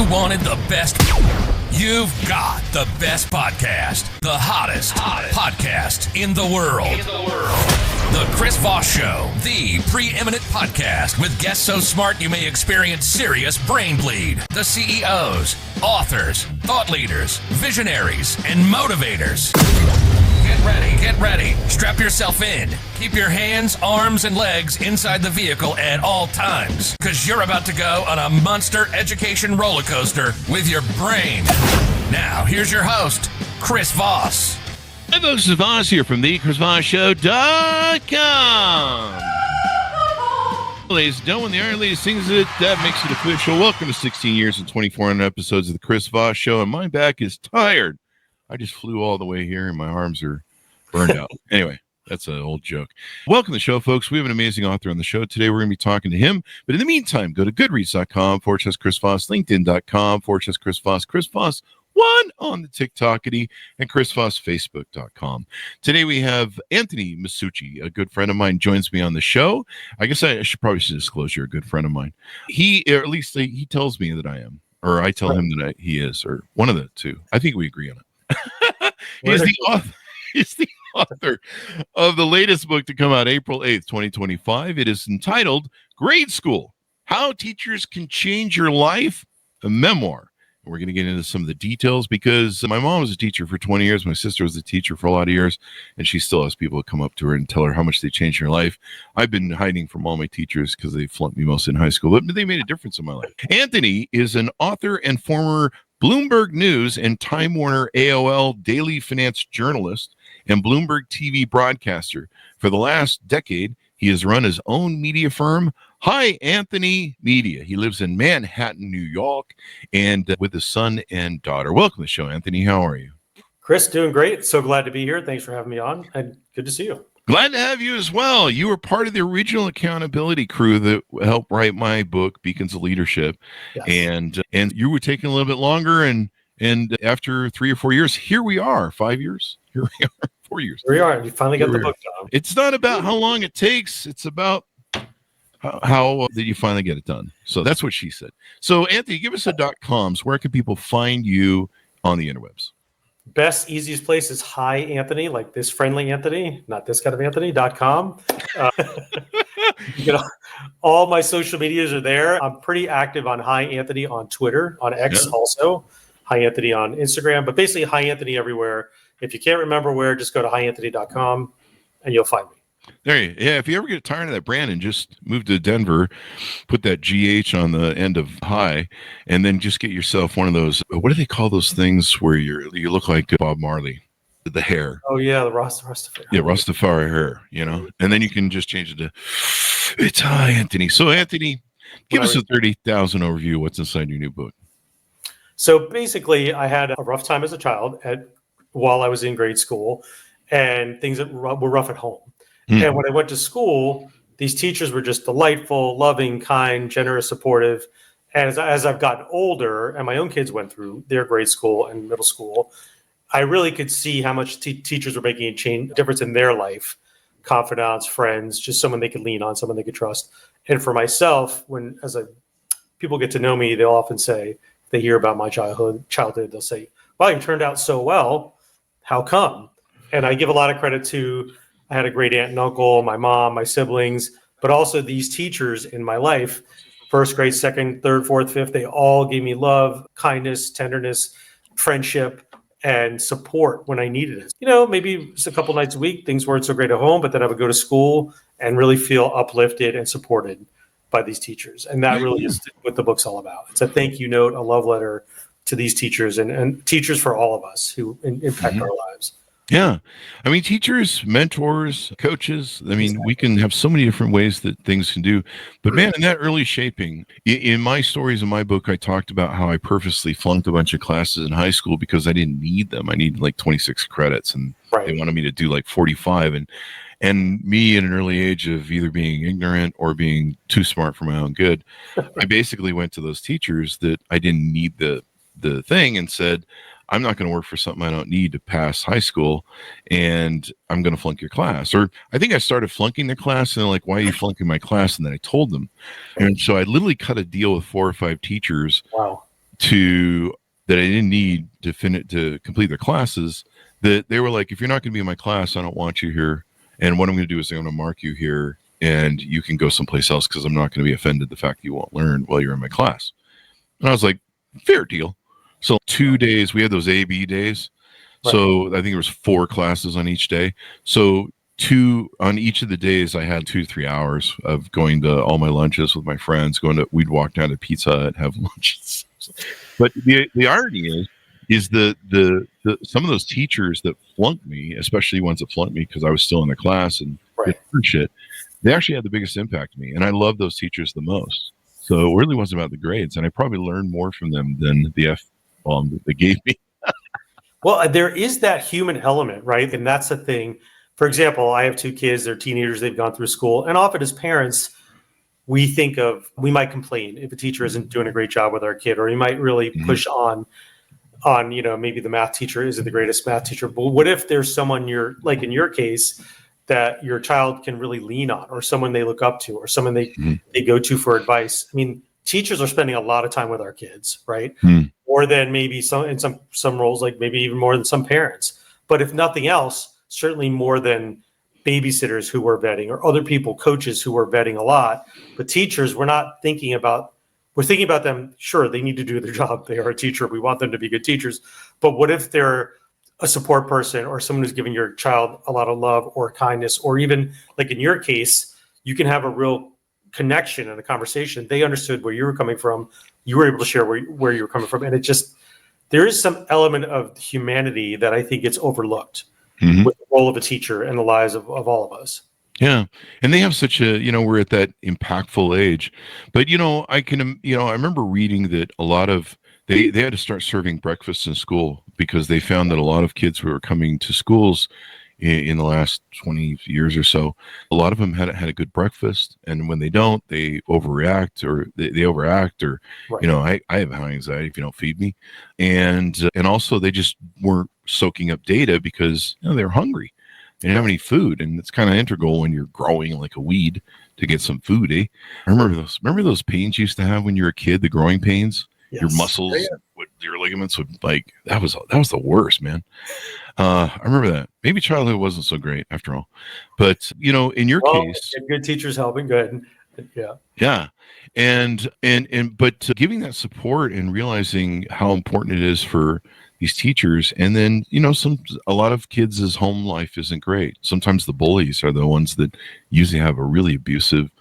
You wanted the best. You've got the best podcast. The hottest podcast in the world. The Chris Voss Show, the preeminent podcast with guests so smart you may experience serious brain bleed. The CEOs, authors, thought leaders, visionaries, and motivators. Get ready. Strap yourself in. Keep your hands, arms, and legs inside the vehicle at all times, because you're about to go on a monster education roller coaster with your brain. Now, here's your host, Chris Voss. Hi, folks. It's Voss here from the ChrisVossShow.com. Ladies and gentlemen, the Iron Lady sings it. That makes it official. Welcome to 16 years and 2,400 episodes of the Chris Voss Show. And my back is tired. I just flew all the way here and my arms are burned out. Anyway, that's an old joke. Welcome to the show, folks. We have an amazing author on the show today. We're going to be talking to him. But in the meantime, go to goodreads.com/Chris Voss, LinkedIn.com/Chris Voss, Chris Voss 1 on the TikTokity, and ChrisVossFacebook.com. Today we have Anthony Massucci, a good friend of mine, joins me on the show. I guess I should disclose you're a good friend of mine. Or at least he tells me that I am, or I tell him that he is, or one of the two. I think we agree on it. He's the author of the latest book to come out April 8th, 2025. It is entitled Grade School: How Teachers Can Change Your Life, a Memoir. We're going to get into some of the details because my mom was a teacher for 20 years. My sister was a teacher for a lot of years, and she still has people come up to her and tell her how much they changed her life. I've been hiding from all my teachers because they flunked me most in high school, but they made a difference in my life. Anthony is an author and former Bloomberg News and Time Warner AOL daily finance journalist and Bloomberg TV broadcaster. For the last decade, he has run his own media firm, Hi Anthony Media. He lives in Manhattan, New York, and with his son and daughter. Welcome to the show, Anthony. How are you? Chris, doing great. So glad to be here. Thanks for having me on, and good to see you. Glad to have you as well. You were part of the original accountability crew that helped write my book, Beacons of Leadership. Yes. And you were taking a little bit longer, and after 3 or 4 years, here we are. 5 years? Here we are. 4 years. Here we are. You finally got the book done. It's not about how long it takes. It's about how did you finally get it done? So that's what she said. So Anthony, give us a .coms. Where can people find you on the interwebs? Best, easiest place is Hi Anthony, like this friendly Anthony, not this kind of Anthony.com. All my social medias are there. I'm pretty active on Hi Anthony on Twitter, on X also. Hi Anthony on Instagram, but basically Hi Anthony everywhere. If you can't remember where, just go to hianthony.com and you'll find me. If you ever get tired of that brand and just move to Denver, put that GH on the end of Hi, and then just get yourself one of those, what do they call those things where you look like Bob Marley, the hair. Oh yeah, the Rastafari. Yeah, Rastafari hair, and then you can just change it to, it's Hi Anthony. So Anthony, give us a 30,000 overview of what's inside your new book. So basically, I had a rough time as a child while I was in grade school, and things that were rough at home. And when I went to school, these teachers were just delightful, loving, kind, generous, supportive. And as I've gotten older and my own kids went through their grade school and middle school, I really could see how much teachers were making a difference in their life. Confidants, friends, just someone they could lean on, someone they could trust. And for myself, people get to know me, they'll often say, they hear about my childhood, they'll say, wow, you turned out so well. How come? And I give a lot of credit to, I had a great aunt and uncle, my mom, my siblings, but also these teachers in my life, first grade, second, third, fourth, fifth, they all gave me love, kindness, tenderness, friendship, and support when I needed it. Maybe just a couple nights a week, things weren't so great at home, but then I would go to school and really feel uplifted and supported by these teachers. And that really is what the book's all about. It's a thank you note, a love letter to these teachers and teachers for all of us who impact our lives. Yeah. I mean, teachers, mentors, coaches, we can have so many different ways that things can do. But man, in that early shaping, in my stories in my book, I talked about how I purposely flunked a bunch of classes in high school because I didn't need them. I needed like 26 credits and they wanted me to do like 45. And me at an early age of either being ignorant or being too smart for my own good, I basically went to those teachers that I didn't need the thing and said, I'm not going to work for something I don't need to pass high school, and I'm going to flunk your class. Or I think I started flunking the class, and they're like, why are you flunking my class? And then I told them. And so I literally cut a deal with 4 or 5 teachers that I didn't need to complete their classes, that they were like, if you're not going to be in my class, I don't want you here. And what I'm going to do is I'm going to mark you here and you can go someplace else because I'm not going to be offended the fact that you won't learn while you're in my class. And I was like, fair deal. So 2 days, we had those A-B days. Right. So I think there was 4 classes on each day. So on each of the days, I had 2 to 3 hours of going to all my lunches with my friends. We'd walk down to Pizza Hut, have lunches. But the irony is the some of those teachers that flunked me, especially ones that flunked me because I was still in the class and did shit, they actually had the biggest impact on me, and I love those teachers the most. So it really wasn't about the grades, and I probably learned more from them than the F-bomb that they gave me. Well, there is that human element, right? And that's the thing. For example, I have 2 kids, they're teenagers, they've gone through school. And often as parents, we might complain if a teacher isn't doing a great job with our kid, or you might really push on, maybe the math teacher isn't the greatest math teacher. But what if there's someone like in your case, that your child can really lean on, or someone they look up to, or someone they go to for advice? I mean, teachers are spending a lot of time with our kids, right? More than maybe some roles, like maybe even more than some parents. But if nothing else, certainly more than babysitters who we're vetting, or other people, coaches who we're vetting a lot. But teachers, we're thinking about them. Sure, they need to do their job. They are a teacher. We want them to be good teachers. But what if they're a support person, or someone who's giving your child a lot of love or kindness, or even like in your case, you can have a real connection and a conversation. They understood where you were coming from. You were able to share where you were coming from. And there is some element of humanity that I think gets overlooked with the role of a teacher and the lives of all of us. Yeah. And they have such we're at that impactful age, but I remember reading that a lot of, they had to start serving breakfast in school because they found that a lot of kids who were coming to schools in the last 20 years or so, a lot of them had a good breakfast, and when they don't, they overreact, or they overact, or right. I have high anxiety if you don't feed me, and also they just weren't soaking up data because they're hungry. They didn't have any food, and it's kind of integral when you're growing like a weed to get some food. I remember those pains you used to have when you were a kid, the growing pains. Yes. Your muscles, your ligaments would that was the worst, man. I remember that. Maybe childhood wasn't so great after all, but in your case, good teachers helping, good, yeah, and giving that support and realizing how important it is for these teachers, and then a lot of kids' home life isn't great. Sometimes the bullies are the ones that usually have a really abusive,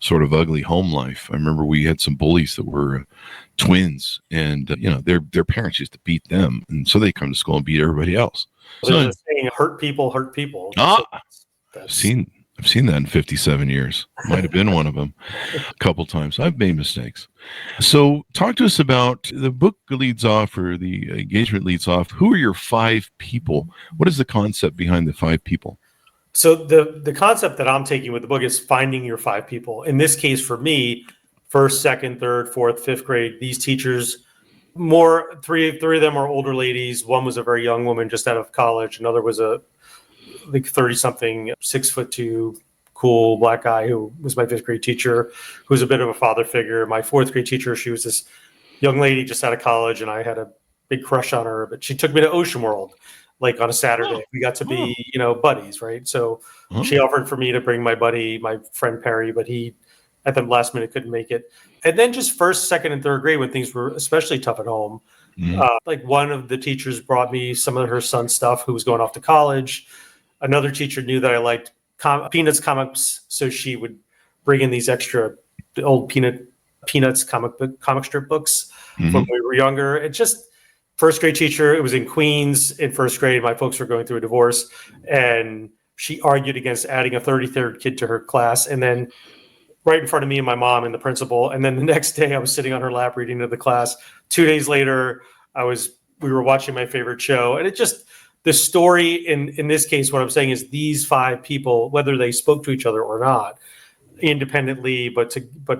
sort of ugly home life. I remember we had some bullies that were twins, and their parents used to beat them, and so they come to school and beat everybody else. So they're just saying, hurt people hurt people. I've seen that in 57 years. Might have been one of them a couple times. I've made mistakes. So talk to us about the book leads off, or the engagement leads off. Who are your 5 people? What is the concept behind the 5 people? So the concept that I'm taking with the book is finding your 5 people. In this case, for me, 1st, 2nd, 3rd, 4th, 5th grade, these teachers, three of them are older ladies. One was a very young woman just out of college. Another was a 30-something, 6'2", cool black guy who was my 5th grade teacher, who was a bit of a father figure. My 4th grade teacher, she was this young lady just out of college, and I had a big crush on her, but she took me to Ocean World. Like on a Saturday, we got to be, buddies, right? So she offered for me to bring my buddy, my friend Perry, but he, at the last minute, couldn't make it. And then just 1st, 2nd, and 3rd grade, when things were especially tough at home, like one of the teachers brought me some of her son's stuff, who was going off to college. Another teacher knew that I liked Peanuts comics, so she would bring in these extra old Peanuts comic strip books from when we were younger. It just, 1st grade teacher, it was in Queens in 1st grade. My folks were going through a divorce, and she argued against adding a 33rd kid to her class. And then right in front of me and my mom and the principal. And then the next day I was sitting on her lap reading to the class. 2 days later, we were watching my favorite show. And the story in this case, what I'm saying is these 5 people, whether they spoke to each other or not, independently, but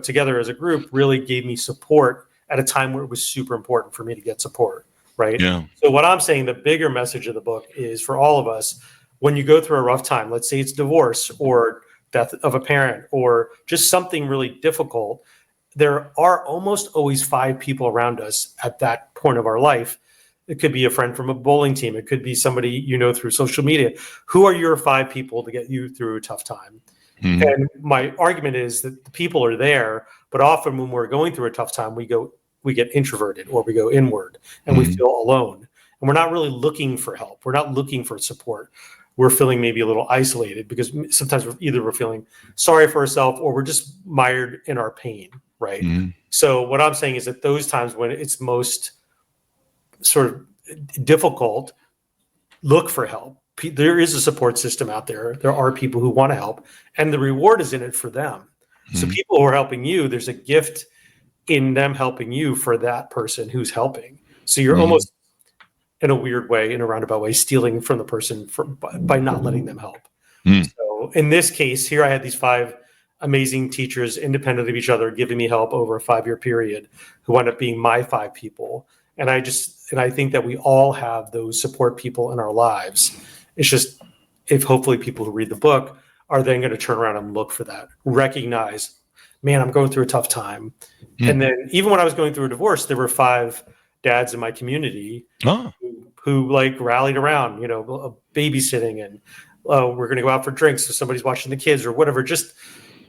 together as a group, really gave me support at a time where it was super important for me to get support. Right. Yeah. So what I'm saying, the bigger message of the book is for all of us, when you go through a rough time, let's say it's divorce or death of a parent or just something really difficult, there are almost always 5 people around us at that point of our life. It could be a friend from a bowling team. It could be somebody you know through social media. Who are your 5 people to get you through a tough time? Mm-hmm. And my argument is that the people are there, but often when we're going through a tough time, we get introverted or we go inward and we feel alone. And we're not really looking for help. We're not looking for support. We're feeling maybe a little isolated because sometimes we're feeling sorry for ourselves or we're just mired in our pain, right? Mm-hmm. So what I'm saying is that those times when it's most sort of difficult, look for help. There is a support system out there. There are people who want to help, and the reward is in it for them. Mm-hmm. So people who are helping you, there's a gift in them helping you for that person who's helping. So you're almost, in a weird way, in a roundabout way, stealing from the person by not letting them help. So in this case, here I had these 5 amazing teachers, independent of each other, giving me help over a 5-year period, who wound up being my 5 people. And I think that we all have those support people in our lives. It's just, if hopefully people who read the book are then going to turn around and look for that, recognize, man, I'm going through a tough time. And then even when I was going through a divorce, there were 5 dads in my community who like rallied around, babysitting, and we're going to go out for drinks so somebody's watching the kids or whatever. Just,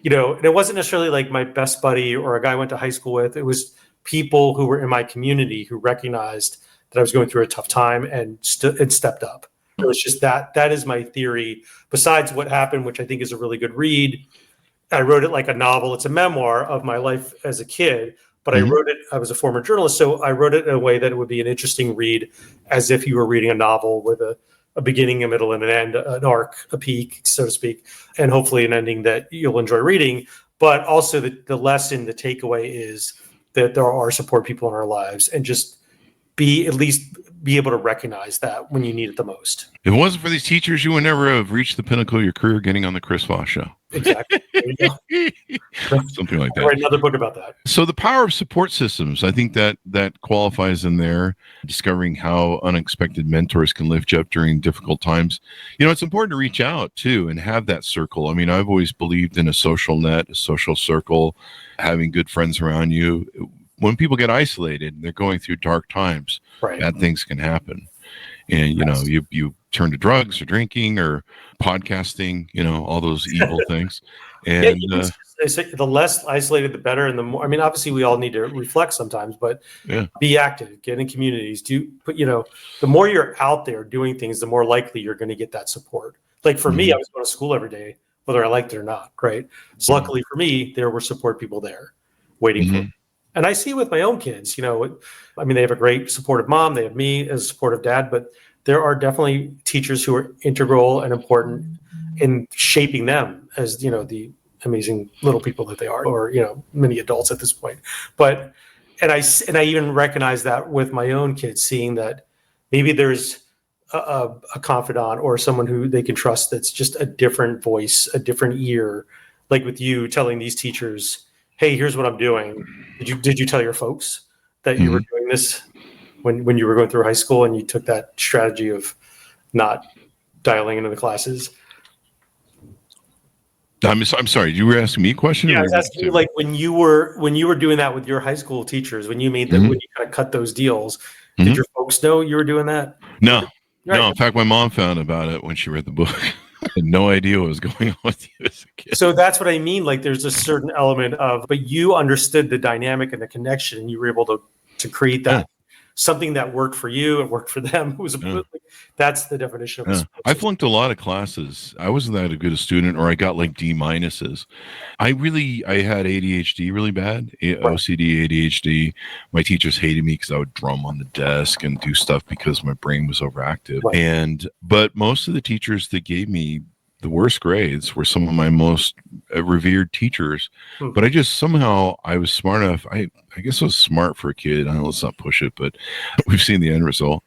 and it wasn't necessarily like my best buddy or a guy I went to high school with. It was people who were in my community who recognized that I was going through a tough time and stepped up. It was just that is my theory. Besides what happened, which I think is a really good read, I wrote it like a novel. It's a memoir of my life as a kid, but I was a former journalist, so I wrote it in a way that it would be an interesting read, as if you were reading a novel with a beginning, a middle, and an end, an arc, a peak, so to speak, and hopefully an ending that you'll enjoy reading. But also the lesson, the takeaway is that there are support people in our lives, and just be able to recognize that when you need it the most. If it wasn't for these teachers, you would never have reached the pinnacle of your career getting on the Chris Voss Show. Exactly. Something like that. I'll write another book about that. So the power of support systems, I think that qualifies in there. Discovering how unexpected mentors can lift you up during difficult times. It's important to reach out too and have that circle. I mean, I've always believed in a social net, a social circle, having good friends around you. When people get isolated and they're going through dark times, bad things can happen. And, you turn to drugs or drinking or podcasting, all those evil things. And they say the less isolated, the better. And the more, obviously we all need to reflect sometimes, but be active, get in communities, the more you're out there doing things, the more likely you're going to get that support. Like for me, I was going to school every day, whether I liked it or not. Right. So luckily for me, there were support people there waiting for me. And I see with my own kids, they have a great supportive mom. They have me as a supportive dad, but there are definitely teachers who are integral and important in shaping them as, the amazing little people that they are, or, many adults at this point. But, and I even recognize that with my own kids, seeing that maybe there's a confidant or someone who they can trust that's just a different voice, a different ear, like with you telling these teachers, hey, here's what I'm doing. Did you tell your folks that you were doing this when you were going through high school, and you took that strategy of not dialing into the classes? I'm sorry. You were asking me a question? Yeah, I was asking you, like when you were doing that with your high school teachers, when you made that, when you kind of cut those deals, did your folks know you were doing that? No. No. In fact, my mom found about it when she read the book. I had no idea what was going on with you as a kid. So that's what I mean. Like there's a certain element of, but you understood the dynamic and the connection, and you were able to create that something that worked for you and worked for them. It was that's the definition of I flunked a lot of classes. I wasn't that good a student, or I got like D minuses. I had ADHD really bad, OCD, ADHD. My teachers hated me because I would drum on the desk and do stuff because my brain was overactive. But most of the teachers that gave me the worst grades were some of my most revered teachers. But I just somehow, I was smart enough. I guess I was smart for a kid. I know, let's not push it, but we've seen the end result.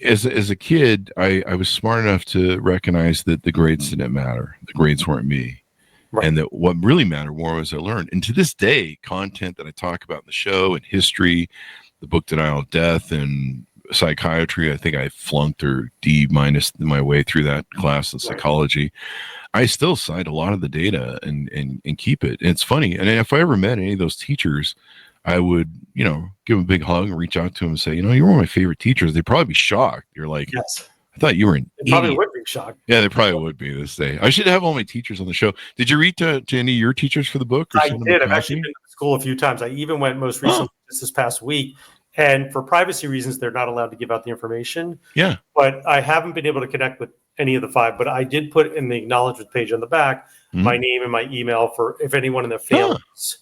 As a kid, I was smart enough to recognize that the grades didn't matter. The grades weren't me. And that what really mattered more was I learned. And to this day, content that I talk about in the show and history, the book Denial of Death, and psychiatry. I think I flunked or D- my way through that class of psychology. I still cite a lot of the data and keep it. And it's funny. And if I ever met any of those teachers, I would, give them a big hug and reach out to them and say, you were one of my favorite teachers. They'd probably be shocked. You're like, yes. I thought you were an They probably idiot. would be shocked. Yeah, they probably would be this day. I should have all my teachers on the show. Did you read to any of your teachers for the book? I did. I've actually been to school a few times. I even went most recently just this past week. And for privacy reasons, they're not allowed to give out the information. Yeah. But I haven't been able to connect with any of the 5. But I did put in the acknowledgement page on the back my name and my email for if anyone in the families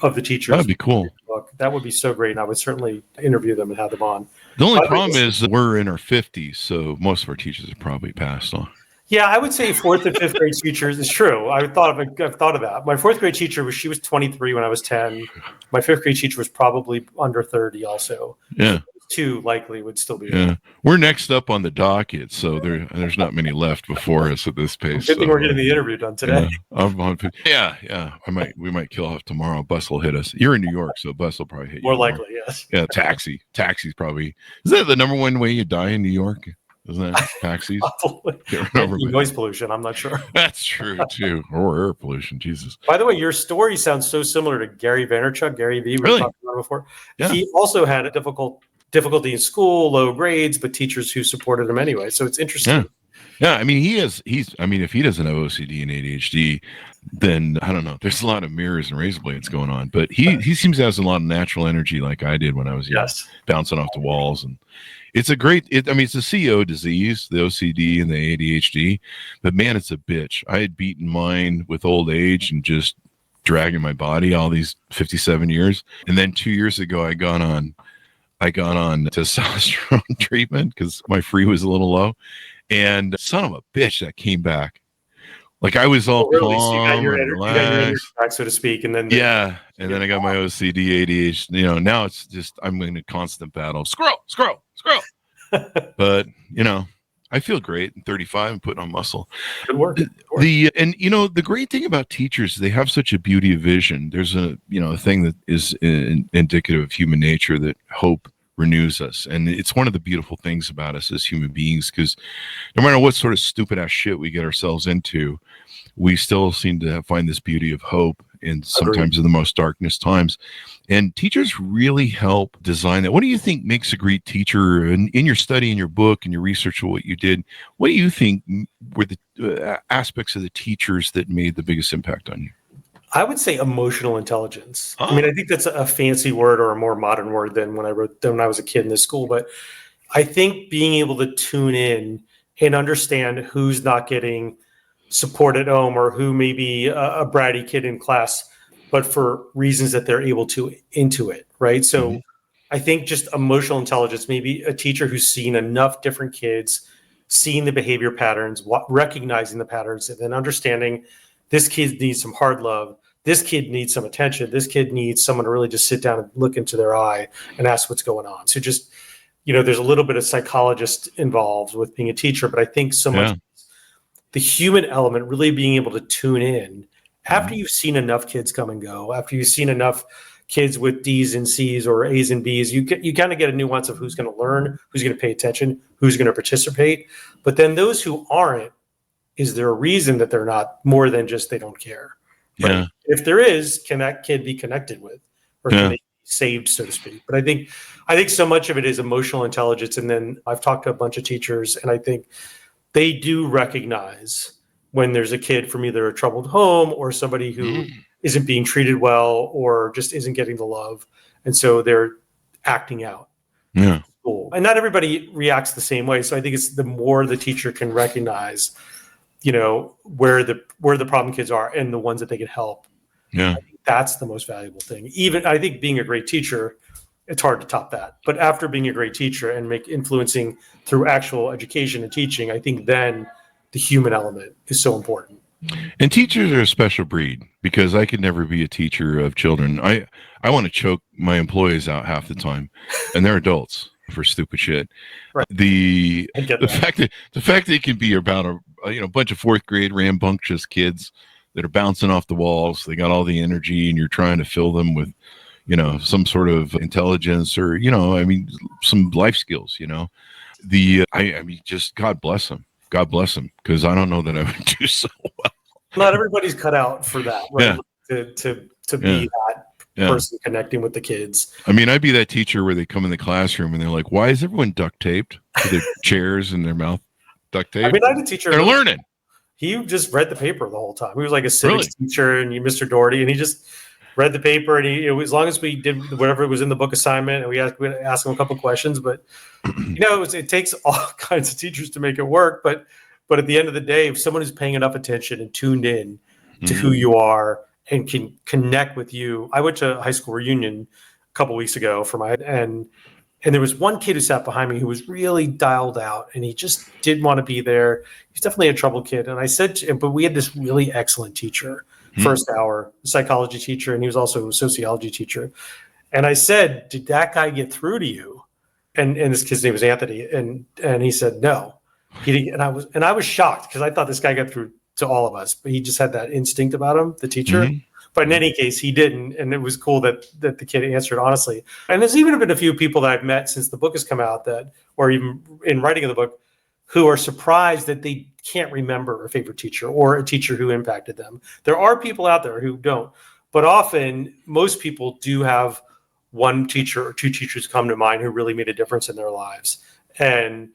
of the teachers. That'd be cool. Book. That would be so great. And I would certainly interview them and have them on. The only problem is that we're in our 50s, so most of our teachers have probably passed on. Yeah, I would say 4th and 5th grade teachers is true. I've thought of that. My 4th grade teacher she was 23 when I was 10. My 5th grade teacher was probably under 30 also. Yeah. 2 likely would still be. Yeah. We're next up on the docket, so there's not many left before us at this pace. Good thing we're getting the interview done today. Yeah. We might kill off tomorrow. Bus will hit us. You're in New York, so bus will probably hit you. More likely, yes. Yeah, taxi. Taxi's probably. Is that the number one way you die in New York? Isn't that taxis? Noise pollution. I'm not sure. That's true too, or air pollution. Jesus. By the way, your story sounds so similar to Gary Vaynerchuk. Gary V. We were talking about before. Yeah. He also had a difficulty in school, low grades, but teachers who supported him anyway. So it's interesting. Yeah. I mean, if he doesn't have OCD and ADHD, then I don't know. There's a lot of mirrors and razor blades going on, but he seems to have a lot of natural energy like I did when I was young, bouncing off the walls. And it's it's a CO disease, the OCD and the ADHD, but man, it's a bitch. I had beaten mine with old age and just dragging my body all these 57 years. And then 2 years ago, I got on testosterone treatment because my free was a little low, and son of a bitch, that came back. Like I was all calm, so you got your energy back, so to speak, and then and then I got my OCD, ADHD. Now it's just I'm in a constant battle. Scroll. But I feel great. I'm 35 and putting on muscle. Good work. The great thing about teachers, they have such a beauty of vision. There's a thing that is indicative of human nature, that hope renews us. And it's one of the beautiful things about us as human beings, because no matter what sort of stupid ass shit we get ourselves into, we still seem to find this beauty of hope in sometimes in the most darkest times. And teachers really help design that. What do you think makes a great teacher? And in your study, in your book, and your research of what you did, what do you think were the aspects of the teachers that made the biggest impact on you? I would say emotional intelligence. I mean, I think that's a fancy word or a more modern word than when I was a kid in this school. But I think being able to tune in and understand who's not getting support at home, or who may be a bratty kid in class, but for reasons that they're able to intuit, right? So I think just emotional intelligence, maybe a teacher who's seen enough different kids, seeing the behavior patterns, recognizing the patterns, and then understanding this kid needs some hard love. This kid needs some attention. This kid needs someone to really just sit down and look into their eye and ask what's going on. So just, there's a little bit of psychologist involved with being a teacher, but I think so much the human element, really being able to tune in after you've seen enough kids come and go, after you've seen enough kids with D's and C's or A's and B's, you kind of get a nuance of who's going to learn, who's going to pay attention, who's going to participate. But then those who aren't, is there a reason that they're not, more than just they don't care? Right? Yeah. If there is, can that kid be connected with, or can they be saved, so to speak? But I think so much of it is emotional intelligence. And then I've talked to a bunch of teachers, and I think they do recognize when there's a kid from either a troubled home or somebody who isn't being treated well or just isn't getting the love. And so they're acting out. Yeah. And not everybody reacts the same way. So I think it's the more the teacher can recognize, where the problem kids are and the ones that they can help. Yeah. I think that's the most valuable thing. Even I think being a great teacher, it's hard to top that. But after being a great teacher and influencing through actual education and teaching, I think then the human element is so important. And teachers are a special breed, because I could never be a teacher of children. I want to choke my employees out half the time, and they're adults for stupid shit. Right. The fact that it can be about a bunch of fourth grade rambunctious kids that are bouncing off the walls, they got all the energy, and you're trying to fill them with some sort of intelligence or, some life skills, I mean, just God bless them. God bless them. Because I don't know that I would do so well. Not everybody's cut out for that, right? Yeah. To be that person connecting with the kids. I mean, I'd be that teacher where they come in the classroom and they're like, why is everyone duct taped to their chairs and their mouth duct taped? I mean, I had a teacher. They're learning. He just read the paper the whole time. He was like a civics teacher, and Mr. Doherty, and he just read the paper. And as long as we did whatever was in the book assignment, and we asked him a couple questions. But it takes all kinds of teachers to make it work. But at the end of the day, if someone is paying enough attention and tuned in to who you are and can connect with you, I went to a high school reunion a couple weeks ago and there was one kid who sat behind me who was really dialed out, and he just didn't want to be there. He's definitely a troubled kid. And I said to him, but we had this really excellent teacher, first hour, psychology teacher, and he was also a sociology teacher. And I said, did that guy get through to you? And this kid's name was Anthony. And he said, no, he didn't. And I was shocked because I thought this guy got through to all of us, but he just had that instinct about him, the teacher. Mm-hmm. But in any case, he didn't. And it was cool that the kid answered honestly. And there's even been a few people that I've met since the book has come out or even in writing of the book, who are surprised that they can't remember a favorite teacher or a teacher who impacted them. There are people out there who don't. But often, most people do have one teacher or two teachers come to mind who really made a difference in their lives. And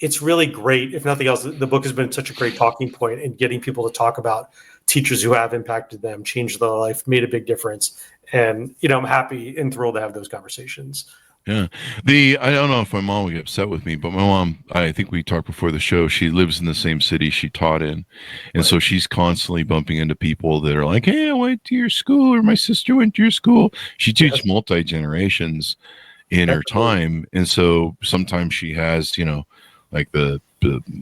it's really great. If nothing else, the book has been such a great talking point in getting people to talk about teachers who have impacted them, changed their life, made a big difference. And, I'm happy and thrilled to have those conversations. Yeah. I don't know if my mom would get upset with me, but my mom, I think we talked before the show, she lives in the same city she taught in. And so she's constantly bumping into people that are like, hey, I went to your school, or my sister went to your school. She teaches multi-generations in her time. And so sometimes she has, like the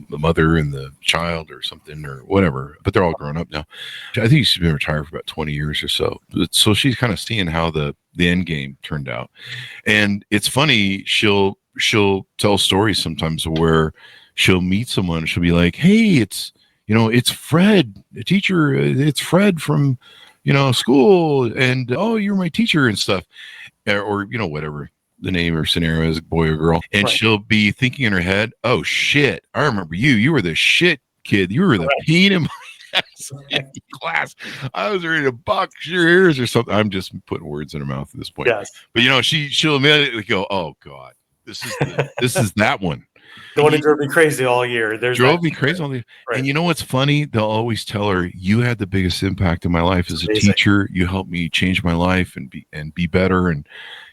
mother and the child or something or whatever, but they're all grown up now. I think she's been retired for about 20 years or so. So she's kind of seeing how the end game turned out. And it's funny, she'll tell stories sometimes where she'll meet someone, she'll be like, hey, it's Fred, a teacher, it's Fred from, school, and oh, you're my teacher and stuff, or whatever the name or scenario is, boy or girl, and she'll be thinking in her head, oh shit, I remember you were the shit kid, you were the pain in my ass in class, I was ready to box your ears or something. I'm just putting words in her mouth at this point. Yes. But she'll immediately go, oh god, this is that one. The one that drove me crazy all year. Drove me crazy all year. Right. And you know what's funny? They'll always tell her, you had the biggest impact in my life as a teacher. You helped me change my life and be better, and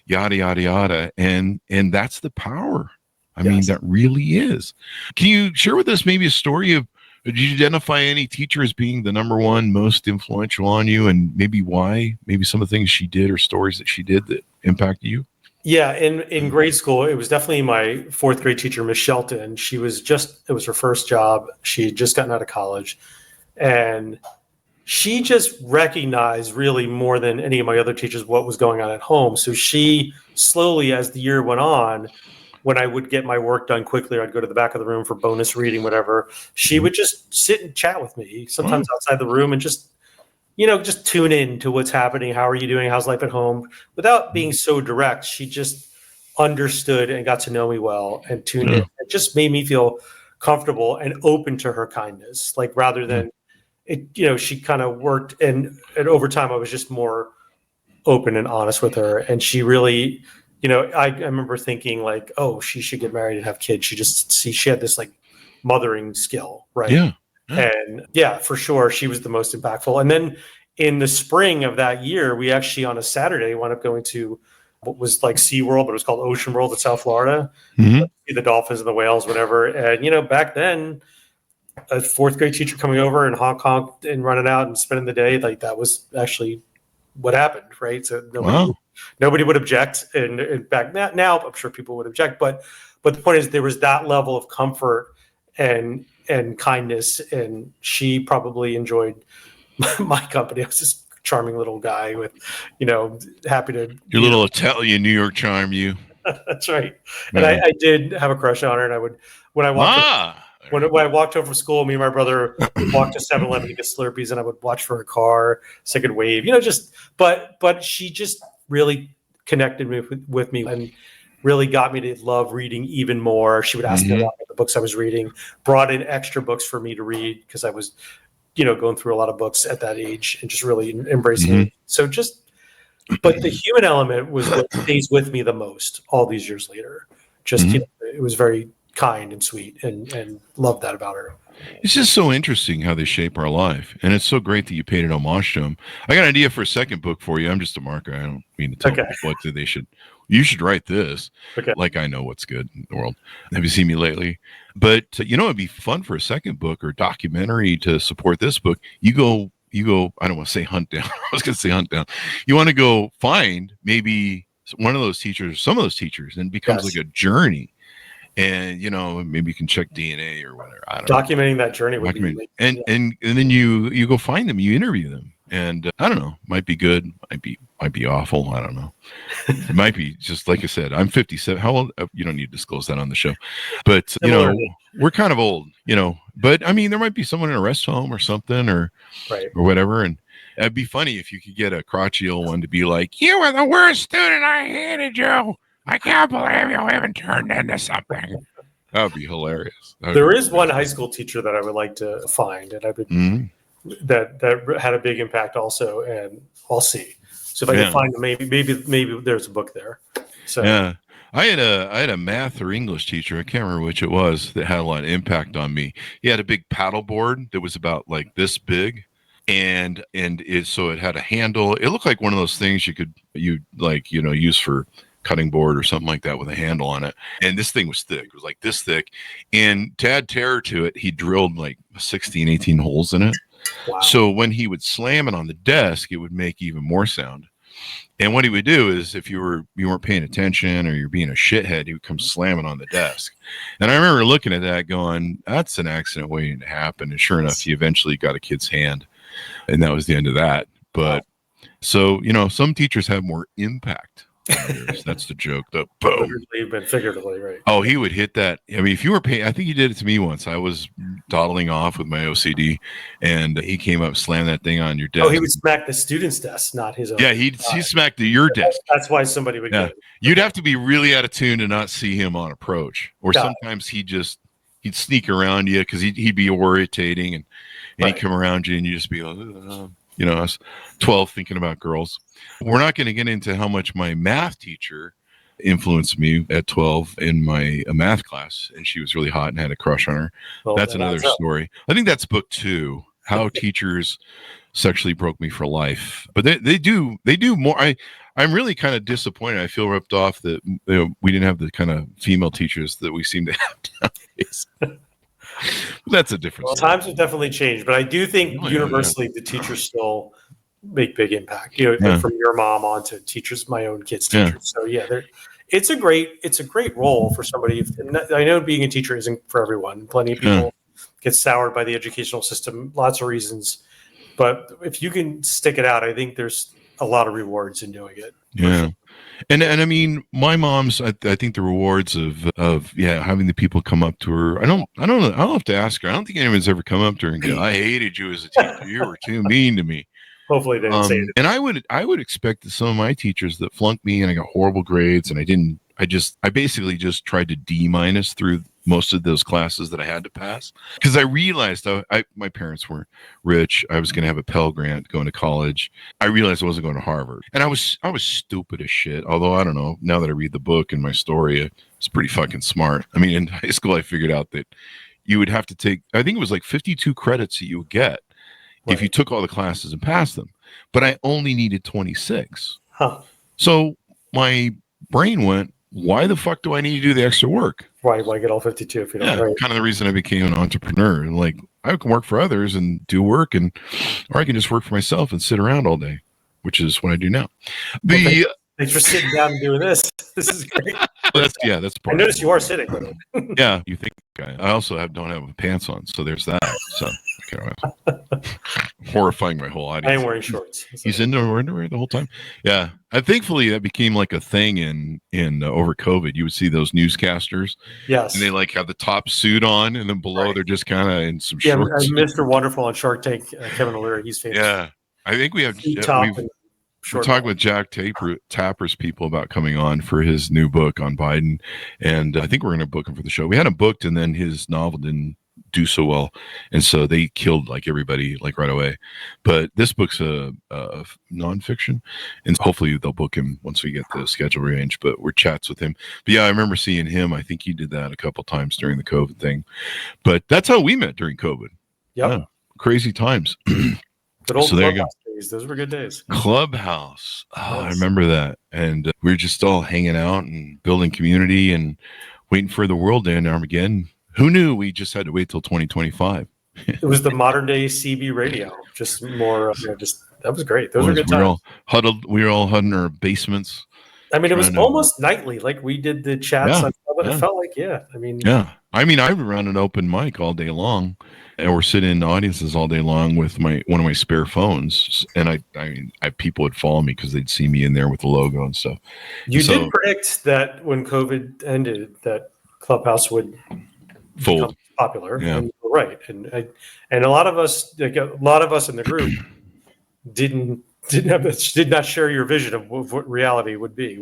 yada, yada, yada. And that's the power. I mean, that really is. Can you share with us maybe a story of, did you identify any teacher as being the number one most influential on you, and maybe why? Maybe some of the things she did or stories that she did that impacted you? Yeah, in grade school, it was definitely my fourth grade teacher, Miss Shelton. It was her first job. She had just gotten out of college. And she just recognized really more than any of my other teachers what was going on at home. So she slowly, as the year went on, when I would get my work done quickly, I'd go to the back of the room for bonus reading, whatever. She would just sit and chat with me, sometimes outside the room, and just tune in to what's happening. How are you doing? How's life at home? Without being so direct, she just understood and got to know me well and tuned in. It just made me feel comfortable and open to her kindness. Like rather than it, she kind of worked and over time I was just more open and honest with her. And she really, I remember thinking like, oh, she should get married and have kids. She had this like mothering skill, right? Yeah. And yeah, for sure, she was the most impactful. And then in the spring of that year, we actually on a Saturday wound up going to what was like SeaWorld, but it was called Ocean World in South Florida. See the dolphins and the whales, whatever. And back then, a fourth grade teacher coming over and honk and running out and spending the day, like that was actually what happened, right? So nobody would object. And back now, I'm sure people would object, but the point is there was that level of comfort and kindness, and she probably enjoyed my company. I was this charming little guy with, happy to. Your little Italian New York charm, you. That's right. And I did have a crush on her, and I would when I walked home from school, me and my brother would walk to 7-Eleven to get Slurpees, and I would watch for her car so I could wave. But she just really connected with me and really got me to love reading even more. She would ask me about the books I was reading, brought in extra books for me to read because I was, going through a lot of books at that age and just really embracing it. So but the human element was what stays with me the most all these years later. Just, it was very kind and sweet and loved that about her. It's just so interesting how they shape our life. And it's so great that you paid an homage to them. I got an idea for a second book for you. I'm just a marker. I don't mean to tell people what you should write this. Like I know what's good in the world. Have you seen me lately? But it'd be fun for a second book or documentary to support this book. You go, I don't want to say hunt down. I was going to say hunt down. You want to go find maybe one of those teachers, some of those teachers, and it becomes like a journey. And maybe you can check DNA or whatever. I don't know. Documenting that journey would be and then you go find them, you interview them, and I don't know, might be good, might be awful. I don't know. It might be just like I said. I'm 57. How old? You don't need to disclose that on the show, but we're kind of old, But I mean, there might be someone in a rest home or something, or whatever, and. It'd be funny if you could get a crotchety old one to be like, "You were the worst student. I hated you. I can't believe you haven't turned into something." That would be hilarious. There is one high school teacher that I would like to find, and I would that had a big impact also, and I'll see. So if I can find them, maybe there's a book there. So yeah, I had a math or English teacher. I can't remember which it was that had a lot of impact on me. He had a big paddle board that was about like this big. And it had a handle. It looked like one of those things you use for cutting board or something like that with a handle on it. And this thing was thick. It was like this thick. And to add terror to it, he drilled like 16, 18 holes in it. Wow. So when he would slam it on the desk, it would make even more sound. And what he would do is if you weren't paying attention or you're being a shithead, he would come slamming on the desk. And I remember looking at that going, that's an accident waiting to happen. And sure enough, he eventually got a kid's hand. And that was the end of that. But so, some teachers have more impact than others. That's the joke. The boom. Figuratively, right. Oh, he would hit that. I mean, if you were paying, I think he did it to me once. I was dawdling off with my OCD and he came up, slammed that thing on your desk. Oh, he would smack the student's desk, not his own. Yeah, he smacked your desk. That's why somebody would get it. You'd have to be really out of tune to not see him on approach. Or sometimes he'd sneak around you because he'd be irritating and he'd come around you and you just be like, I was 12 thinking about girls. We're not going to get into how much my math teacher influenced me at 12 in my math class. And she was really hot and had a crush on her. Well, that's another story. I think that's book 2, How Teachers Sexually Broke Me for Life. But they do more. I'm really kind of disappointed. I feel ripped off that we didn't have the kind of female teachers that we seem to have nowadays. That's a difference. Well, times have definitely changed, but I do think universally the teachers still make big impact. From your mom on to teachers, my own kids' teachers. So it's a great role for somebody. I know being a teacher isn't for everyone. Plenty of people get soured by the educational system, lots of reasons. But if you can stick it out, I think there's a lot of rewards in doing it. Yeah. And I mean, my mom's, I think the rewards of having the people come up to her. I don't know. I'll have to ask her. I don't think anyone's ever come up to her and go, "I hated you as a teacher. You were too mean to me." Hopefully they didn't say it. And I would expect that some of my teachers that flunked me and I got horrible grades and I basically just tried to D- through most of those classes that I had to pass because I realized my parents weren't rich. I was going to have a Pell Grant going to college. I realized I wasn't going to Harvard, and I was stupid as shit. Although I don't know, now that I read the book and my story, it's pretty fucking smart. I mean, in high school, I figured out that you would have to take, I think it was like 52 credits that you would get if you took all the classes and passed them, but I only needed 26. So my brain went, why the fuck do I need to do the extra work? Why get all 52 if you don't? Yeah, kind of the reason I became an entrepreneur. Like I can work for others and do work, or I can just work for myself and sit around all day, which is what I do now. Thanks for sitting down and doing this. This is great. That's part. I noticed you are sitting. Yeah, you think I also don't have pants on, so there's that. So horrifying my whole audience. I am wearing shorts. He's in underwear the whole time. Yeah, thankfully that became like a thing in over COVID. You would see those newscasters. Yes, and they like have the top suit on, and then below they're just kind of in some shorts. Mr. Wonderful on Shark Tank, Kevin O'Leary. He's famous. Yeah, I think we have. We're talking with Jack Tapper's people about coming on for his new book on Biden. And I think we're going to book him for the show. We had him booked, and then his novel didn't do so well. And so they killed like everybody like right away. But this book's a nonfiction. And hopefully they'll book him once we get the schedule arranged. But we're chats with him. But yeah, I remember seeing him. I think he did that a couple times during the COVID thing. But that's how we met during COVID. Yep. Yeah, crazy times. Good old so there you go. Days. Those were good days. Clubhouse. Oh, Yes. I remember that. And we were just all hanging out and building community and waiting for the world to end Armageddon. Who knew we just had to wait till 2025? It was the modern day CB radio. Just more, that was great. Those were good times. We were all huddled in our basements. I mean, it was almost nightly. Like we did the chats. Yeah, It felt like, I would run an open mic all day long, and we're sitting in audiences all day long with one of my spare phones. And I people would follow me because they'd see me in there with the logo and stuff. You did predict that when COVID ended, that Clubhouse would fold popular. Yeah. And you're right. And a lot of us in the group did not share your vision of what reality would be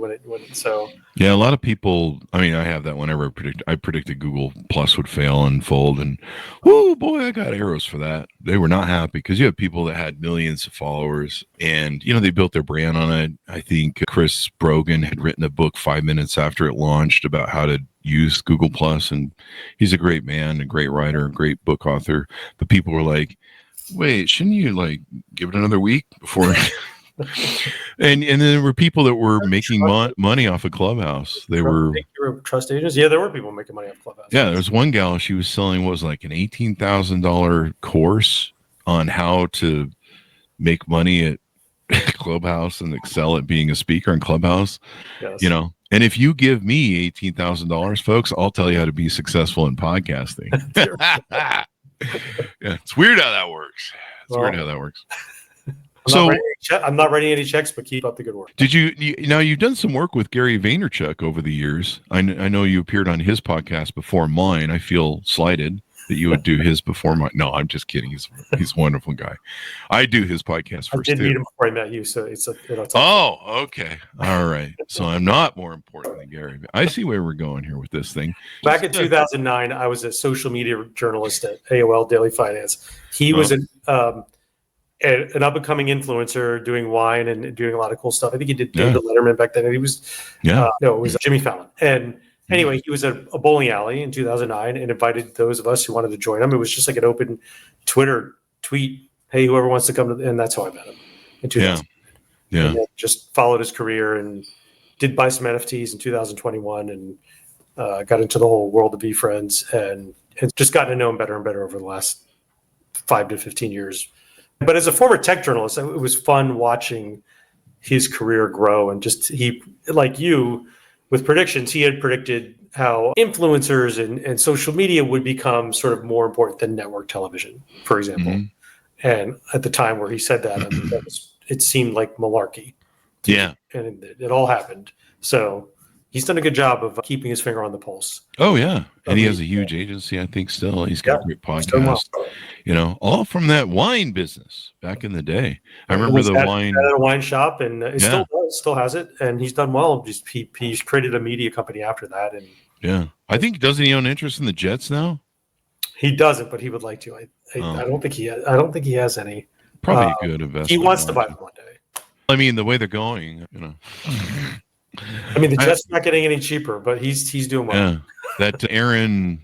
so. Yeah, a lot of people. I mean, I have that whenever I predicted Google Plus would fail and fold, and whoo boy, I got arrows for that. They were not happy because you have people that had millions of followers, and they built their brand on it. I think Chris Brogan had written a book 5 minutes after it launched about how to use Google Plus, and he's a great man, a great writer, a great book author. But people were like, wait, shouldn't you give it another week before? and then there were people that were making money off of Clubhouse. They were trust agents. Yeah, there were people making money off Clubhouse. Yeah, there was one gal. She was selling what was like an $18,000 course on how to make money at Clubhouse and excel at being a speaker in Clubhouse. Yes. And if you give me $18,000, folks, I'll tell you how to be successful in podcasting. Yeah, it's weird how that works. I'm not writing any checks, but keep up the good work. Did you've done some work with Gary Vaynerchuk over the years. I know you appeared on his podcast before mine. I feel slighted that you would do his before mine. No, I'm just kidding. He's a wonderful guy. I do his podcast first. I did meet him before I met you, so it's okay. All right. So I'm not more important than Gary. I see where we're going here with this thing. Back in 2009, I was a social media journalist at AOL Daily Finance. He was an up-and-coming influencer doing wine and doing a lot of cool stuff. I think he did David Letterman back then. And he was, it was Jimmy Fallon. And anyway, he was at a bowling alley in 2009 and invited those of us who wanted to join him. It was just like an open Twitter tweet. Hey, whoever wants to come and that's how I met him in 2000. Yeah. And just followed his career and did buy some NFTs in 2021 and got into the whole world of VFriends and just gotten to know him better and better over the last 5 to 15 years. But as a former tech journalist, it was fun watching his career grow. And just he, like you, with predictions, he had predicted how influencers and social media would become sort of more important than network television, for example. Mm-hmm. And at the time where he said that, it seemed like malarkey. Yeah. And it all happened. So he's done a good job of keeping his finger on the pulse. Oh, yeah. And he has a huge agency, I think, still. He's got a great podcast. All from that wine business back in the day. I remember the wine. At a wine shop, and it still has it. And he's done well. Just he's created a media company after that. And yeah. I think, doesn't he own interest in the Jets now? He doesn't, but he would like to. I don't think he has. I don't think he has any. Probably a good investment. He wants to buy them one day. I mean, the way they're going, I mean, the Jets not getting any cheaper, but he's doing well. Yeah, that Aaron,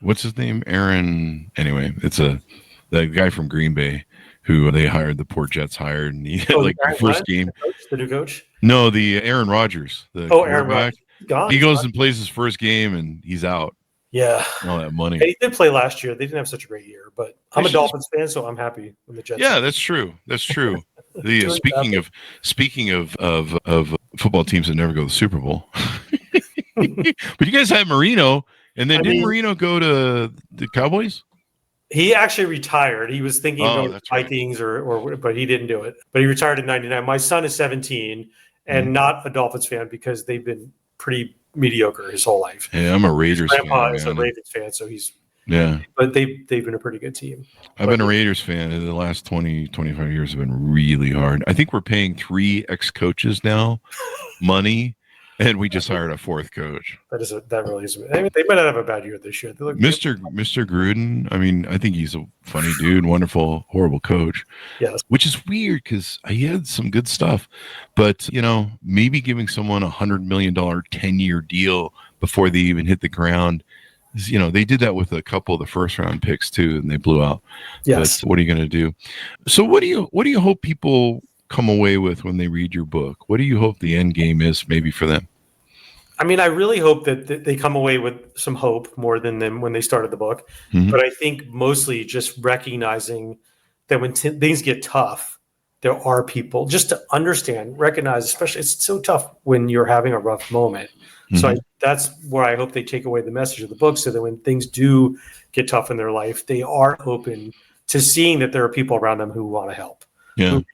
what's his name? Aaron. Anyway, it's the guy from Green Bay who they hired. The poor Jets hired, and he had the first game. The new coach? No, the Aaron Rodgers. Aaron Rodgers. He goes and plays his first game, and he's out. Yeah, all that money. And he did play last year. They didn't have such a great year, but I'm a Dolphins fan, so I'm happy when the Jets. Yeah, that's true. That's true. The speaking of football teams that never go to the Super Bowl, but you guys had Marino, and then didn't Marino go to the Cowboys? He actually retired. He was thinking of the Vikings, but he didn't do it. But he retired in '99. My son is 17 and not a Dolphins fan because they've been pretty mediocre his whole life. Yeah, I'm a Raiders fan. Grandpa fan. is a Ravens fan, so he's Yeah. But they've been a pretty good team. I've been a Raiders fan. The last 20, 25 years have been really hard. I think we're paying 3 ex-coaches now money, and we just hired a 4th coach. That really is. I mean, they might not have a bad year this year. Mr. Gruden, I mean, I think he's a funny dude, wonderful, horrible coach. Yes. Which is weird because he had some good stuff. But, maybe giving someone $100 million 10-year deal before they even hit the ground. They did that with a couple of the first round picks too, and they blew out. Yes. But what are you going to do? So what do you hope people come away with when they read your book? What do you hope the end game is maybe for them? I mean, I really hope that they come away with some hope more than them when they started the book. Mm-hmm. But I think mostly just recognizing that when things get tough, there are people just to understand, recognize, especially it's so tough when you're having a rough moment. Mm-hmm. So that's where I hope they take away the message of the book, so that when things do get tough in their life, they are open to seeing that there are people around them who want to help. Yeah. Who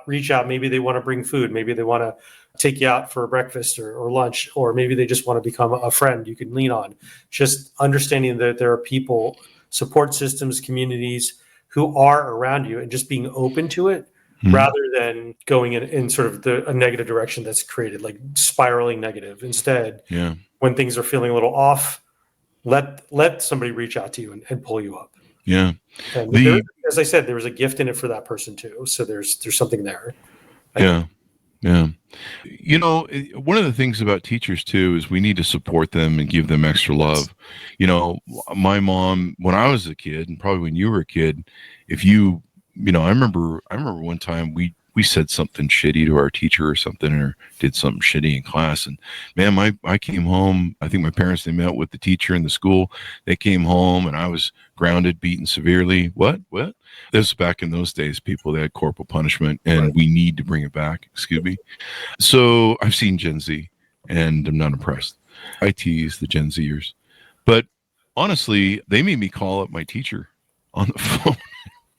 reach out. Maybe they want to bring food. Maybe they want to take you out for breakfast or lunch, or maybe they just want to become a friend you can lean on. Just understanding that there are people, support systems, communities who are around you, and just being open to it. Mm-hmm. Rather than going in sort of a negative direction that's created, like spiraling negative. Instead, when things are feeling a little off, let somebody reach out to you and pull you up. Yeah. And as I said, there was a gift in it for that person too. So there's something there. Yeah. Yeah. One of the things about teachers too is we need to support them and give them extra love. My mom, when I was a kid, and probably when you were a kid, I remember one time we said something shitty to our teacher or something, or did something shitty in class. And man, I came home. I think my parents, they met with the teacher in the school. They came home and I was grounded, beaten severely. What? This was back in those days, people, they had corporal punishment, and we need to bring it back. Excuse me. So I've seen Gen Z and I'm not impressed. I tease the Gen Zers, but honestly, they made me call up my teacher on the phone.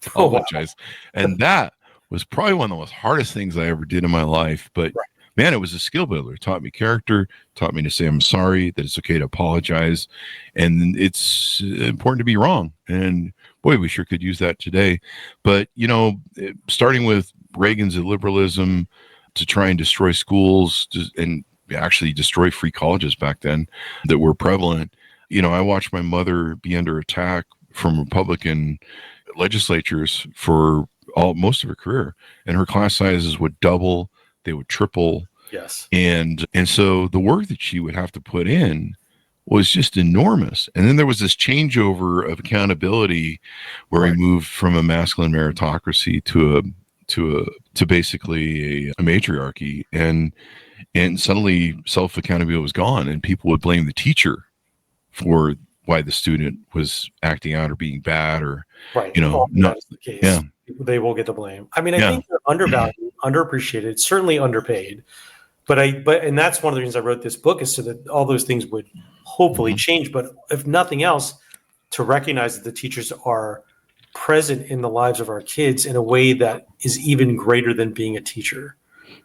Apologize. And that was probably one of the most hardest things I ever did in my life. But man, it was a skill builder. It taught me character, taught me to say I'm sorry, that it's okay to apologize. And it's important to be wrong. And boy, we sure could use that today. But, starting with Reagan's illiberalism to try and destroy schools and actually destroy free colleges back then that were prevalent. I watched my mother be under attack from Republican legislatures for most of her career, and her class sizes would double, they would triple. Yes. And so the work that she would have to put in was just enormous. And then there was this changeover of accountability where we moved from a masculine meritocracy to basically a matriarchy, and suddenly self-accountability was gone, and people would blame the teacher for why the student was acting out or being bad, or not the case. Yeah, they will get the blame. I mean, I think they're undervalued, underappreciated, certainly underpaid. But and that's one of the reasons I wrote this book, is so that all those things would hopefully change. But if nothing else, to recognize that the teachers are present in the lives of our kids in a way that is even greater than being a teacher.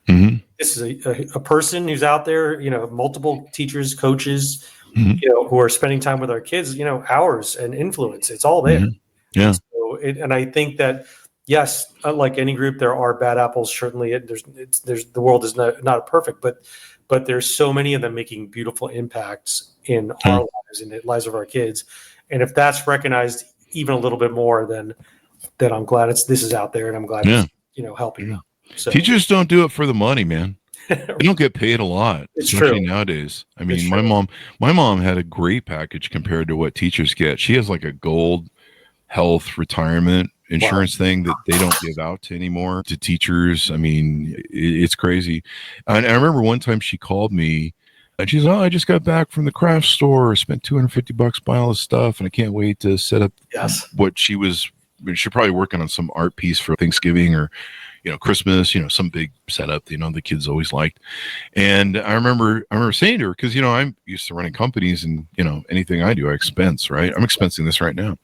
Mm-hmm. This is a person who's out there, multiple teachers, coaches, who are spending time with our kids, hours and influence. It's all there. Mm-hmm. Yeah. So and I think that, yes, like any group, there are bad apples. Certainly, the world is not perfect, but there's so many of them making beautiful impacts in our lives and the lives of our kids. And if that's recognized even a little bit more, then I'm glad this is out there, and I'm glad it's helping them. So. Teachers don't do it for the money, man. They don't get paid a lot, especially nowadays. I mean, my mom had a great package compared to what teachers get. She has like a gold health retirement insurance thing that they don't give out to anymore to teachers. I mean, it's crazy. And I remember one time she called me and she's, I just got back from the craft store, spent $250 buying all this stuff, and I can't wait to set up what she's probably working on some art piece for Thanksgiving or Christmas, some big setup, the kids always liked. And I remember saying to her, because, I'm used to running companies, and, anything I do, I expense, right? I'm expensing this right now.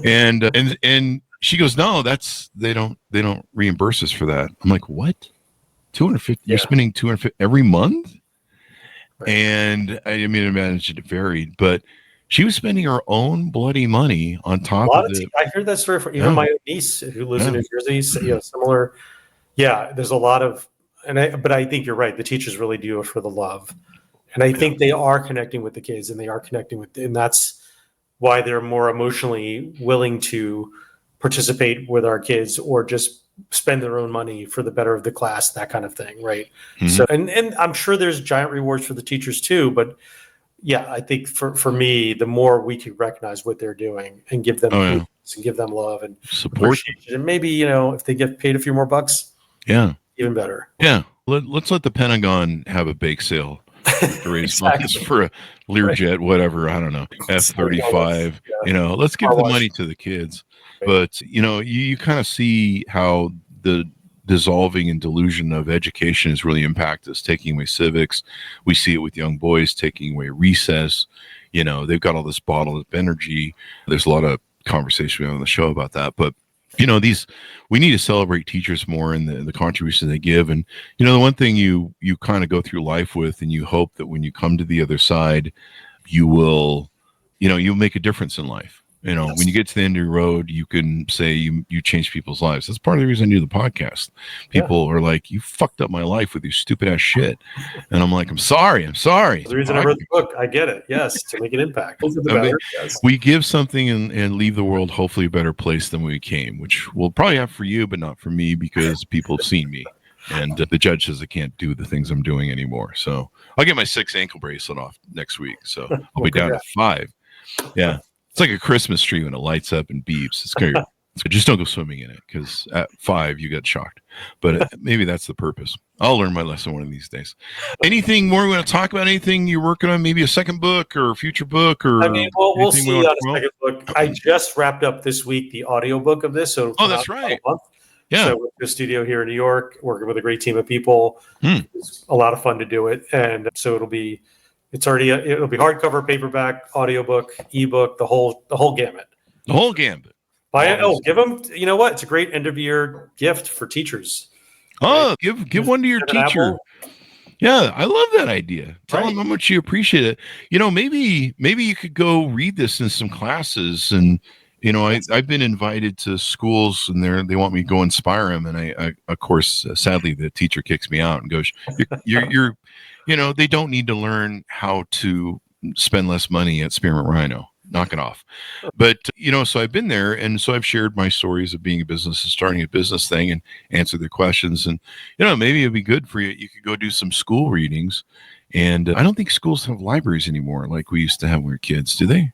And she goes, no, they don't reimburse us for that. I'm like, what? 250, you're spending 250 every month? Right. And I mean, imagine it varied, but she was spending her own bloody money on top of it. I heard that story from even my niece who lives in New Jersey. Similar. Yeah, there's a lot of, but I think you're right. The teachers really do it for the love, and I think they are connecting with the kids, and they are connecting with, and that's why they're more emotionally willing to participate with our kids or just spend their own money for the better of the class, that kind of thing, right? So, and I'm sure there's giant rewards for the teachers too, but yeah, I think for me, the more we can recognize what they're doing and give them and give them love and support, and maybe if they get paid a few more bucks, even better. Yeah, let's let the Pentagon have a bake sale to raise funds for a Learjet, whatever, I don't know, F-35. Let's give the money to the kids. But you kind of see how the dissolving and delusion of education has really impacted us, taking away civics. We see it with young boys taking away recess. They've got all this bottled up energy. There's a lot of conversation on the show about that, but we need to celebrate teachers more and the contributions they give. And the one thing you kind of go through life with, and you hope that when you come to the other side, you will you'll make a difference in life. When you get to the end of the road, you can say you change people's lives. That's part of the reason I do the podcast. People are like, you fucked up my life with your stupid ass shit. And I'm like, I'm sorry. The reason I wrote the book, I get it. Yes, to make an impact. We give something and leave the world hopefully a better place than we came, which we'll probably have for you, but not for me, because people have seen me. And the judge says I can't do the things I'm doing anymore. So I'll get my 6th ankle bracelet off next week. So I'll be down to 5. Yeah. It's like a Christmas tree when it lights up and beeps. It's scary. Just don't go swimming in it, because at 5 you get shocked. But maybe that's the purpose. I'll learn my lesson one of these days. Anything more we want to talk about? Anything you're working on? Maybe a second book or a future book? Or we'll see on a second book. I just wrapped up this week the audiobook of this. So that's right. Yeah. So with the studio here in New York, working with a great team of people. It's a lot of fun to do it, and so it'll be hardcover, paperback, audiobook, ebook, the whole gamut. The whole gambit. Give them. You know what? It's a great end of year gift for teachers. Oh, right? give one to your teacher. Yeah, I love that idea. Tell them how much you appreciate it. Maybe you could go read this in some classes. And I've been invited to schools, and they want me to go inspire them. And I of course, sadly, the teacher kicks me out and goes, "You're they don't need to learn how to spend less money at Spearmint Rhino. Knock it off." But, so I've been there, and so I've shared my stories of being a business and starting a business thing and answer their questions. And, maybe it'd be good for you. You could go do some school readings. And I don't think schools have libraries anymore like we used to have when we were kids. Do they?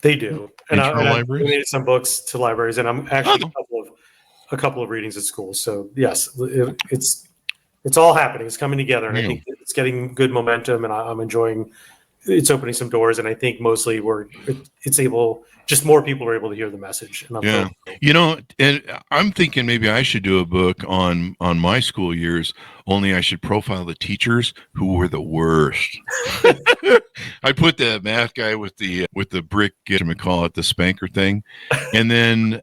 They do. And I've donated some books to libraries, and I'm actually a couple of readings at school. So, yes, it's all happening. It's coming together, and I think it's getting good momentum, and I'm enjoying. It's opening some doors, and I think mostly just more people are able to hear the message. And and I'm thinking maybe I should do a book on my school years. Only I should profile the teachers who were the worst. I put the math guy with the brick, the spanker thing, and then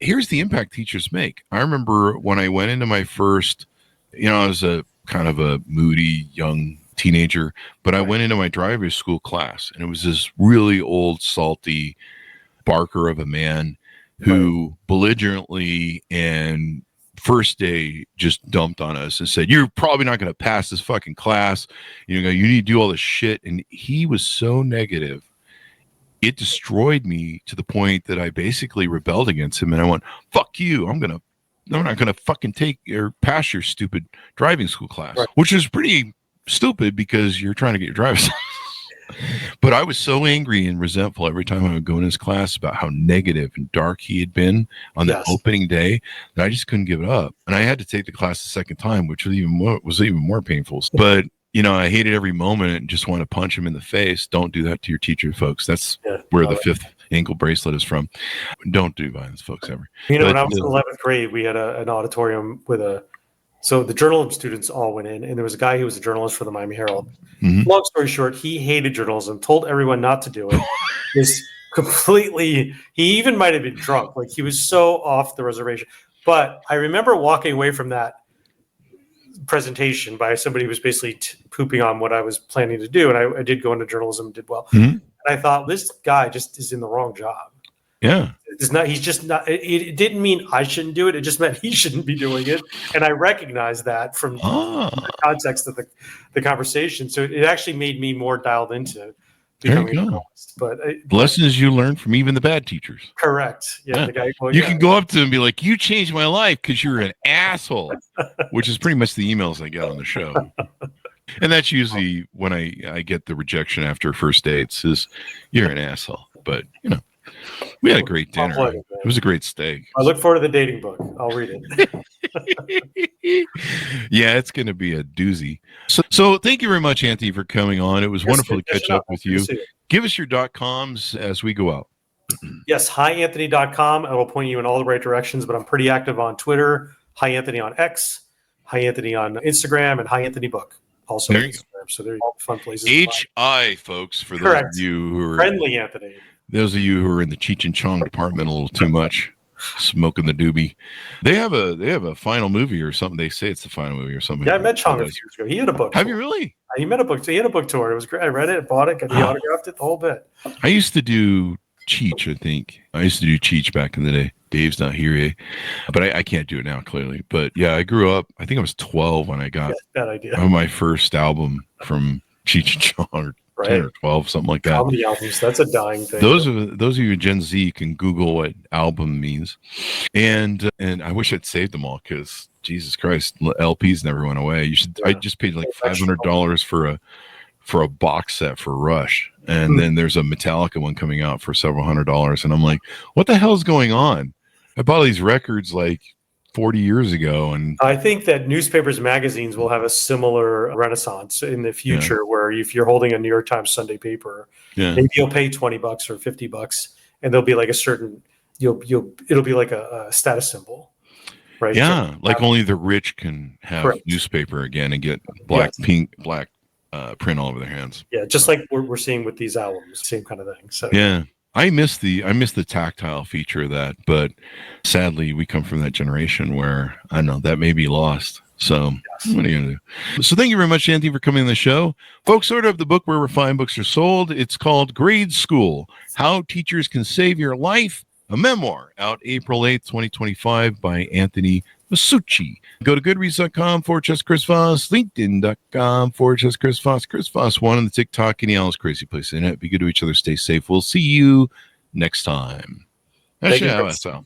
here's the impact teachers make. I remember when I went into my first. I was a kind of a moody young teenager, but I went into my driver's school class, and it was this really old, salty barker of a man who belligerently and first day just dumped on us and said, "You're probably not going to pass this fucking class. You need to do all this shit." And he was so negative. It destroyed me to the point that I basically rebelled against him, and I went, "Fuck you. I'm not going to fucking take or pass your stupid driving school class," which is pretty stupid because you're trying to get your driver's license. But I was so angry and resentful every time I would go in his class about how negative and dark he had been on the opening day that I just couldn't give it up. And I had to take the class the second time, which was even more painful. But I hated every moment and just want to punch him in the face. Don't do that to your teacher, folks. That's where the 5th ankle bracelet is from. Don't do violence, folks, ever. When I was in 11th grade, we had an auditorium with so the journalism students all went in, and there was a guy who was a journalist for the Miami Herald. Mm-hmm. Long story short, he hated journalism, told everyone not to do it. He even might have been drunk. Like, he was so off the reservation. But I remember walking away from that presentation by somebody who was basically pooping on what I was planning to do. And I did go into journalism and did well. Mm-hmm. And I thought, this guy just is in the wrong job. Yeah. It's not, he's just not, it didn't mean I shouldn't do it. It just meant he shouldn't be doing it. And I recognized that from the context of the conversation. So it actually made me more dialed into becoming an analyst. But lessons you learn from even the bad teachers. Correct. Yeah. The guy, you can go up to him and be like, you changed my life because you're an asshole, which is pretty much the emails I get on the show. And that's usually when I get the rejection after first dates is you're an asshole. But, you know, we had a great dinner. It was a great steak. I look forward to the dating book. I'll read it. Yeah, it's going to be a doozy. So thank you very much, Anthony, for coming on. It was wonderful to catch up with you. Give us your .coms as we go out. Yes, hyanthony.com. I will point you in all the right directions, but I'm pretty active on Twitter, Hi Anthony on X, Hi Anthony on Instagram, and Hi Anthony Book. Also on Instagram. So they're all fun places. HI, folks, for those of you who are friendly Anthony. Those of you who are in the Cheech and Chong department a little too much, smoking the doobie. They have a final movie or something. They say it's the final movie or something. Yeah, I met Chong a few years ago. He had a book. Have you really? He had a book tour. It was great. I read it, bought it, got the autographed it, the whole bit. I used to do Cheech, I think. I used to do Cheech back in the day. Dave's not here, but I can't do it now, clearly. But yeah, I grew up. I think I was 12 when I got my first album from Cheech and Chong, or 10 or 12, something like that. Comedy albums, that's a dying thing. Those of you Gen Z can Google what album means, and I wish I'd saved them all because Jesus Christ, LPs never went away. I just paid like $500 for a box set for Rush, and then there's a Metallica one coming out for several $100s, and I'm like, what the hell's going on? I bought these records like 40 years ago, and I think that newspapers and magazines will have a similar renaissance in the future where if you're holding a New York Times Sunday paper, maybe you'll pay $20 or $50 and there'll be like a certain it'll be like a status symbol, right? Yeah, like only the rich can have newspaper again and get black print all over their hands. Yeah, just like we're seeing with these albums, same kind of thing. So yeah. I miss the tactile feature of that, but sadly we come from that generation where I don't know that may be lost. So what are you gonna do? So thank you very much, Anthony, for coming on the show. Folks, order of the book wherever fine books are sold. It's called Grade School: How Teachers Can Save Your Life, a memoir, out April 8th, 2025 by Anthony Massucci. Go to goodreads.com/Chris Voss, LinkedIn.com/Chris Voss, Chris Voss 1 on the TikTok, and else crazy place in it. Be good to each other. Stay safe. We'll see you next time. That's how